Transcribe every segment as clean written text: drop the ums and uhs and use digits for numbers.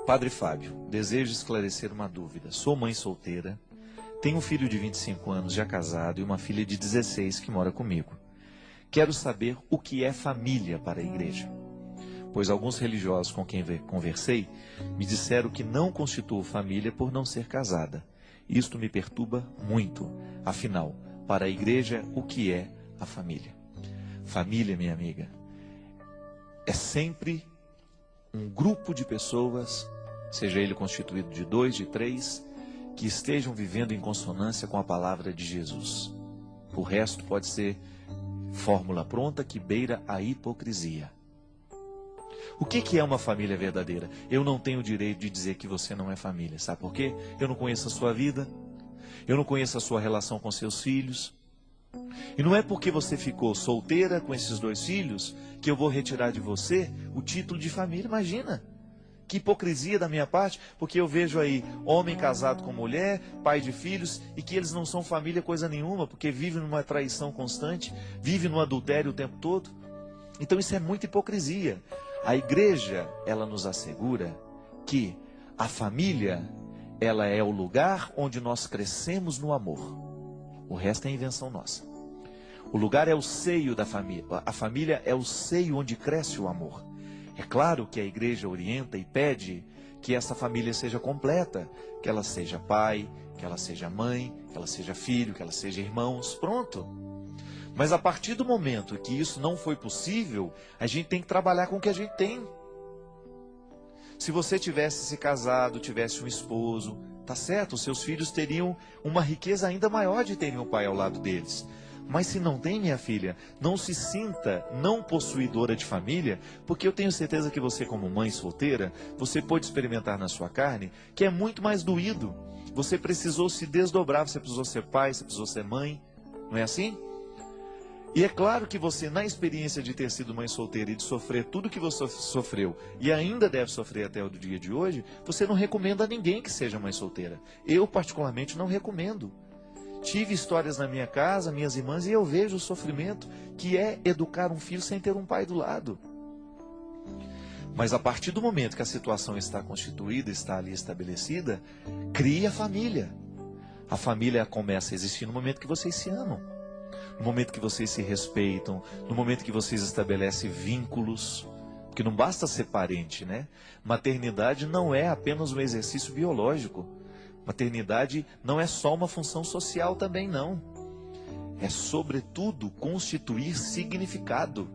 Padre Fábio, desejo esclarecer uma dúvida. Sou mãe solteira, tenho um filho de 25 anos já casado e uma filha de 16 que mora comigo. Quero saber o que é família para a igreja, pois alguns religiosos com quem conversei me disseram que não constituo família por não ser casada. Isto me perturba muito. Afinal, para a igreja, o que é a família? Família, minha amiga, é sempre um grupo de pessoas, seja ele constituído de 2, de 3, que estejam vivendo em consonância com a palavra de Jesus. O resto pode ser fórmula pronta que beira a hipocrisia. O que é uma família verdadeira? Eu não tenho o direito de dizer que você não é família. Sabe por quê? Eu não conheço a sua vida, eu não conheço a sua relação com seus filhos. E não é porque você ficou solteira com esses 2 filhos que eu vou retirar de você o título de família. Imagina, que hipocrisia da minha parte, porque eu vejo aí homem casado com mulher, pai de filhos, e que eles não são família coisa nenhuma, porque vivem numa traição constante, vivem no adultério o tempo todo. Então isso é muita hipocrisia. A igreja, ela nos assegura que a família, ela é o lugar onde nós crescemos no amor. O resto é invenção nossa. O lugar é o seio da família. A família é o seio onde cresce o amor. É claro que a igreja orienta e pede que essa família seja completa, que ela seja pai, que ela seja mãe, que ela seja filho, que ela seja irmãos, pronto. Mas a partir do momento que isso não foi possível, a gente tem que trabalhar com o que a gente tem. Se você tivesse se casado, tivesse um esposo, tá certo, os seus filhos teriam uma riqueza ainda maior de terem um pai ao lado deles. Mas se não tem, minha filha, não se sinta não possuidora de família, porque eu tenho certeza que você, como mãe solteira, você pode experimentar na sua carne que é muito mais doído. Você precisou se desdobrar, você precisou ser pai, você precisou ser mãe, não é assim? E é claro que você, na experiência de ter sido mãe solteira e de sofrer tudo que você sofreu, e ainda deve sofrer até o dia de hoje, você não recomenda a ninguém que seja mãe solteira. Eu, particularmente, não recomendo. Tive histórias na minha casa, minhas irmãs, e eu vejo o sofrimento que é educar um filho sem ter um pai do lado. Mas a partir do momento que a situação está constituída, está ali estabelecida, crie a família. A família começa a existir no momento que vocês se amam, no momento que vocês se respeitam, no momento que vocês estabelecem vínculos. Porque não basta ser parente, né? Maternidade não é apenas um exercício biológico. Maternidade não é só uma função social também, não. É, sobretudo, constituir significado.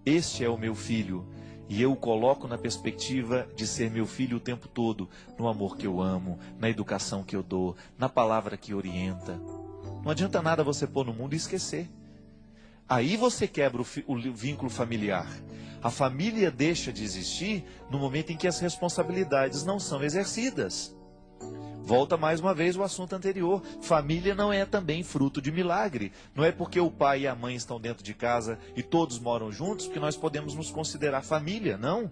Este é o meu filho, e eu o coloco na perspectiva de ser meu filho o tempo todo, no amor que eu amo, na educação que eu dou, na palavra que orienta. Não adianta nada você pôr no mundo e esquecer. Aí você quebra o vínculo familiar. A família deixa de existir no momento em que as responsabilidades não são exercidas. Volta mais uma vez o assunto anterior. Família não é também fruto de milagre. Não é porque o pai e a mãe estão dentro de casa e todos moram juntos que nós podemos nos considerar família, não.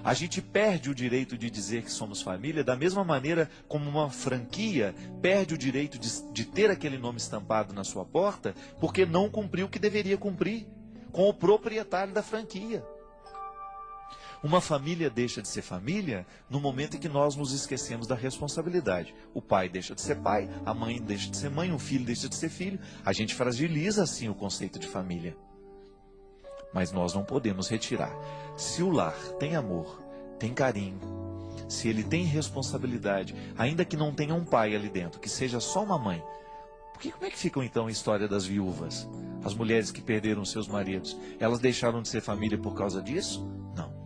A gente perde o direito de dizer que somos família da mesma maneira como uma franquia perde o direito de ter aquele nome estampado na sua porta porque não cumpriu o que deveria cumprir com o proprietário da franquia. Uma família deixa de ser família no momento em que nós nos esquecemos da responsabilidade. O pai deixa de ser pai, a mãe deixa de ser mãe, o filho deixa de ser filho. A gente fragiliza assim o conceito de família. Mas nós não podemos retirar. Se o lar tem amor, tem carinho, se ele tem responsabilidade, ainda que não tenha um pai ali dentro, que seja só uma mãe, como é que ficam então a história das viúvas? As mulheres que perderam seus maridos, elas deixaram de ser família por causa disso? Não.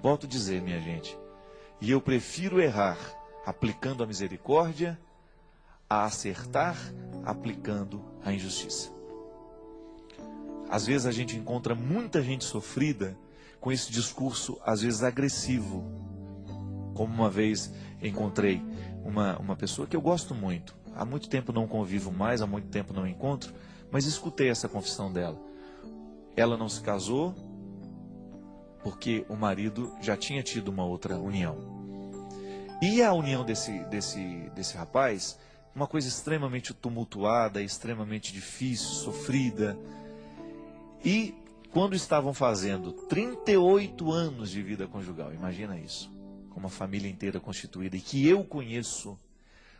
Volto a dizer, minha gente, e eu prefiro errar aplicando a misericórdia a acertar aplicando a injustiça. Às vezes a gente encontra muita gente sofrida com esse discurso, às vezes agressivo. Como uma vez encontrei uma pessoa que eu gosto muito. Há muito tempo não convivo mais, há muito tempo não encontro, mas escutei essa confissão dela. Ela não se casou porque o marido já tinha tido uma outra união. E a união desse rapaz, uma coisa extremamente tumultuada, extremamente difícil, sofrida. E quando estavam fazendo 38 anos de vida conjugal, imagina isso. com uma família inteira constituída, e que eu conheço,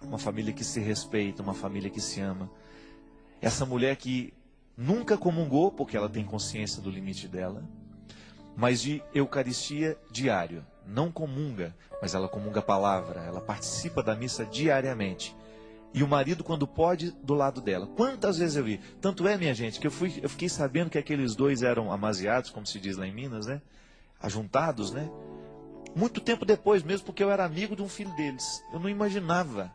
uma família que se respeita, uma família que se ama. Essa mulher que nunca comungou, porque ela tem consciência do limite dela, mas de Eucaristia diária. Não comunga, mas ela comunga a palavra, ela participa da missa diariamente. E o marido, quando pode, do lado dela. Quantas vezes eu vi? Tanto é, minha gente, que eu fiquei sabendo que aqueles dois eram amaziados, como se diz lá em Minas, né? Ajuntados, né? Muito tempo depois mesmo, porque eu era amigo de um filho deles. Eu não imaginava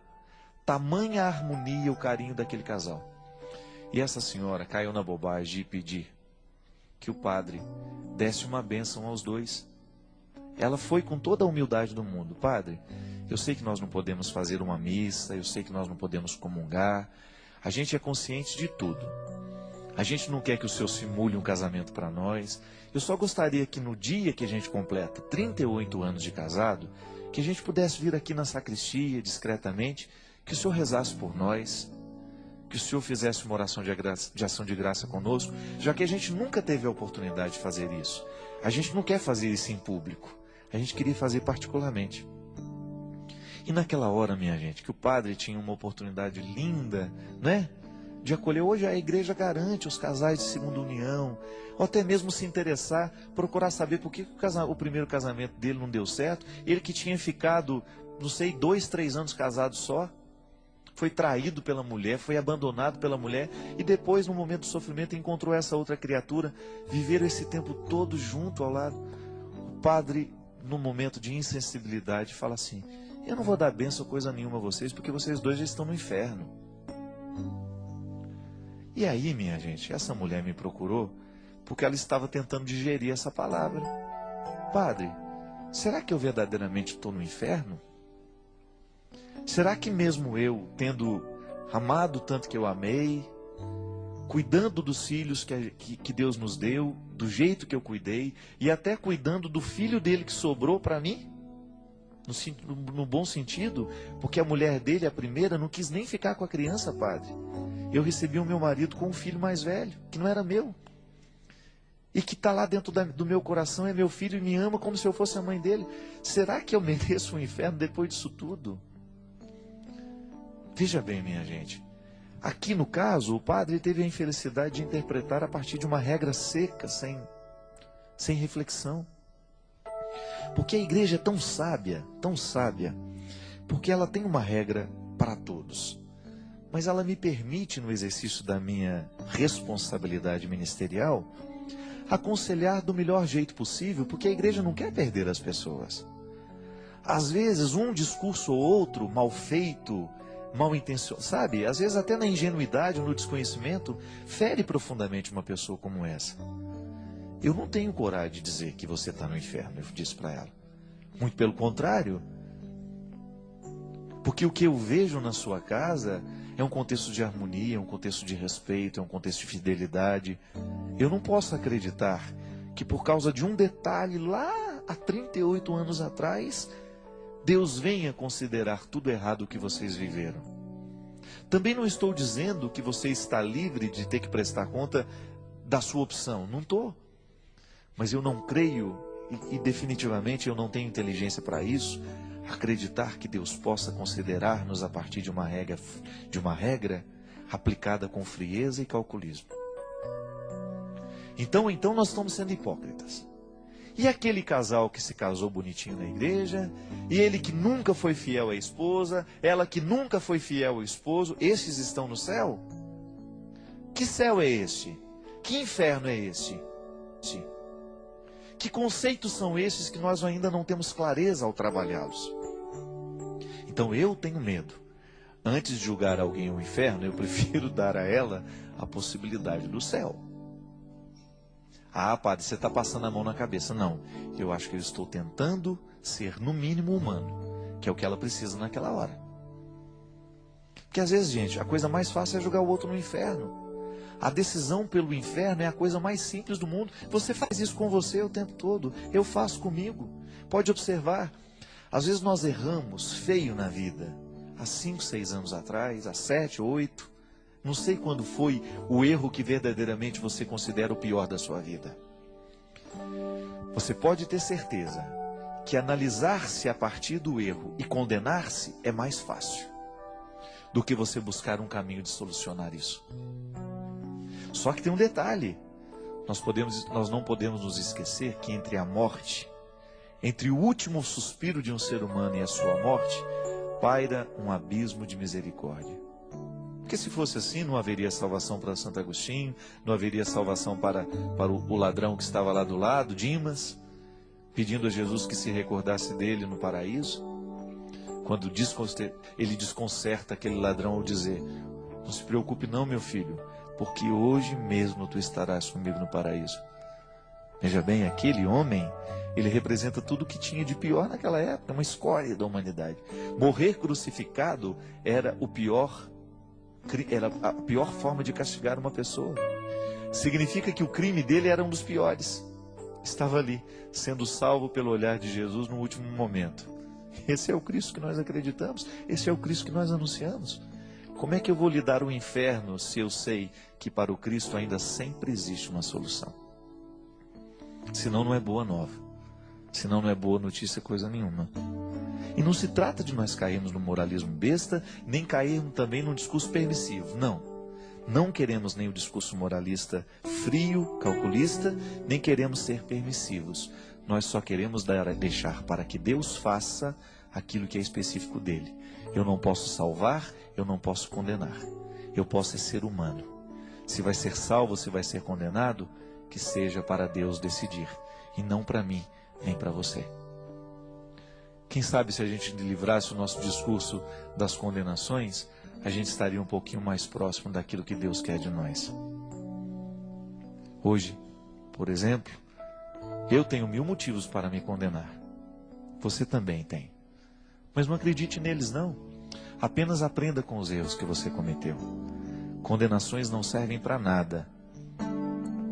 tamanha harmonia, o carinho daquele casal. E essa senhora caiu na bobagem de pedir que o padre desse uma bênção aos dois. Ela foi com toda a humildade do mundo: padre, eu sei que nós não podemos fazer uma missa, eu sei que nós não podemos comungar, a gente é consciente de tudo. A gente não quer que o senhor simule um casamento para nós. Eu só gostaria que no dia que a gente completa 38 anos de casado, que a gente pudesse vir aqui na sacristia, discretamente, que o senhor rezasse por nós, que o senhor fizesse uma oração de ação de graça conosco, já que a gente nunca teve a oportunidade de fazer isso. A gente não quer fazer isso em público, a gente queria fazer particularmente. E naquela hora, minha gente, que o padre tinha uma oportunidade linda, né, de acolher. Hoje a igreja garante os casais de segunda união, ou até mesmo se interessar, procurar saber por que o primeiro casamento dele não deu certo. Ele que tinha ficado, não sei, 2, 3 anos casado só, foi traído pela mulher, foi abandonado pela mulher, e depois, no momento do sofrimento, encontrou essa outra criatura. Viveram esse tempo todo junto ao lado. O padre, num momento de insensibilidade, fala assim: eu não vou dar bênção coisa nenhuma a vocês, porque vocês dois já estão no inferno. E aí, minha gente, essa mulher me procurou porque ela estava tentando digerir essa palavra. Padre, será que eu verdadeiramente estou no inferno? Será que mesmo eu, tendo amado tanto que eu amei, cuidando dos filhos que Deus nos deu, do jeito que eu cuidei, e até cuidando do filho dele que sobrou para mim, no bom sentido, porque a mulher dele, a primeira, não quis nem ficar com a criança, padre. Eu recebi o meu marido com um filho mais velho, que não era meu, e que está lá dentro do meu coração, é meu filho e me ama como se eu fosse a mãe dele. Será que eu mereço um inferno depois disso tudo? Veja bem, minha gente, aqui no caso, o padre teve a infelicidade de interpretar a partir de uma regra seca, sem reflexão. Porque a igreja é tão sábia, porque ela tem uma regra para todos. Mas ela me permite, no exercício da minha responsabilidade ministerial, aconselhar do melhor jeito possível, porque a igreja não quer perder as pessoas. Às vezes, um discurso ou outro, mal feito, mal intencionado, sabe? Às vezes até na ingenuidade ou no desconhecimento, fere profundamente uma pessoa como essa. Eu não tenho coragem de dizer que você está no inferno, eu disse para ela. Muito pelo contrário. Porque o que eu vejo na sua casa é um contexto de harmonia, é um contexto de respeito, é um contexto de fidelidade. Eu não posso acreditar que por causa de um detalhe lá há 38 anos atrás, Deus venha considerar tudo errado o que vocês viveram. Também não estou dizendo que você está livre de ter que prestar conta da sua opção. Não estou. Mas eu não creio, e definitivamente eu não tenho inteligência para isso, acreditar que Deus possa considerar-nos a partir de uma regra aplicada com frieza e calculismo. Então nós estamos sendo hipócritas. E aquele casal que se casou bonitinho na igreja, e ele que nunca foi fiel à esposa, ela que nunca foi fiel ao esposo, esses estão no céu? Que céu é este? Que inferno é este? Que conceitos são esses que nós ainda não temos clareza ao trabalhá-los? Então eu tenho medo. Antes de julgar alguém no inferno, eu prefiro dar a ela a possibilidade do céu. Ah, padre, você está passando a mão na cabeça. Não, eu acho que eu estou tentando ser no mínimo humano, que é o que ela precisa naquela hora. Porque às vezes, gente, a coisa mais fácil é jogar o outro no inferno. A decisão pelo inferno é a coisa mais simples do mundo. Você faz isso com você o tempo todo. Eu faço comigo. Pode observar. Às vezes nós erramos feio na vida. Há 5, 6 anos atrás, há 7, 8. Não sei quando foi o erro que verdadeiramente você considera o pior da sua vida. Você pode ter certeza que analisar-se a partir do erro e condenar-se é mais fácil do que você buscar um caminho de solucionar isso. Só que tem um detalhe: nós não podemos nos esquecer que entre a morte, entre o último suspiro de um ser humano e a sua morte, paira um abismo de misericórdia. Porque se fosse assim, não haveria salvação para Santo Agostinho, não haveria salvação para o ladrão que estava lá do lado, Dimas, pedindo a Jesus que se recordasse dele no paraíso. Quando ele desconcerta aquele ladrão ao dizer: não se preocupe não, meu filho, porque hoje mesmo tu estarás comigo no paraíso. Veja bem, aquele homem, ele representa tudo o que tinha de pior naquela época, uma escória da humanidade. Morrer crucificado era a pior forma de castigar uma pessoa. Significa que o crime dele era um dos piores. Estava ali, sendo salvo pelo olhar de Jesus no último momento. Esse é o Cristo que nós acreditamos, esse é o Cristo que nós anunciamos. Como é que eu vou lidar o inferno se eu sei que para o Cristo ainda sempre existe uma solução? Senão não é boa nova, senão não é boa notícia coisa nenhuma. E não se trata de nós cairmos no moralismo besta, nem cairmos também num discurso permissivo. Não queremos nem o discurso moralista frio, calculista, nem queremos ser permissivos. Nós só queremos deixar para que Deus faça aquilo que é específico dele. Eu não posso salvar, eu não posso condenar. Eu posso ser humano. Se vai ser salvo, se vai ser condenado, que seja para Deus decidir, e não para mim, nem para você. Quem sabe se a gente livrasse o nosso discurso das condenações, a gente estaria um pouquinho mais próximo daquilo que Deus quer de nós. Hoje, por exemplo, eu tenho 1000 motivos para me condenar. Você também tem. Mas não acredite neles não. Apenas aprenda com os erros que você cometeu. Condenações não servem para nada.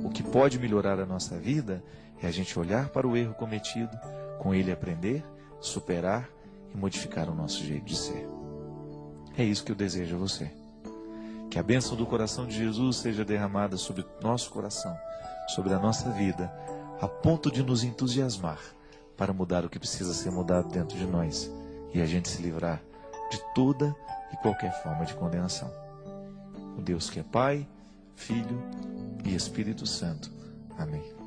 O que pode melhorar a nossa vida é a gente olhar para o erro cometido, com ele aprender, superar e modificar o nosso jeito de ser. É isso que eu desejo a você. Que a bênção do coração de Jesus seja derramada sobre o nosso coração, sobre a nossa vida, a ponto de nos entusiasmar para mudar o que precisa ser mudado dentro de nós e a gente se livrar de toda e qualquer forma de condenação. O Deus que é Pai, Filho e Espírito Santo. Amém.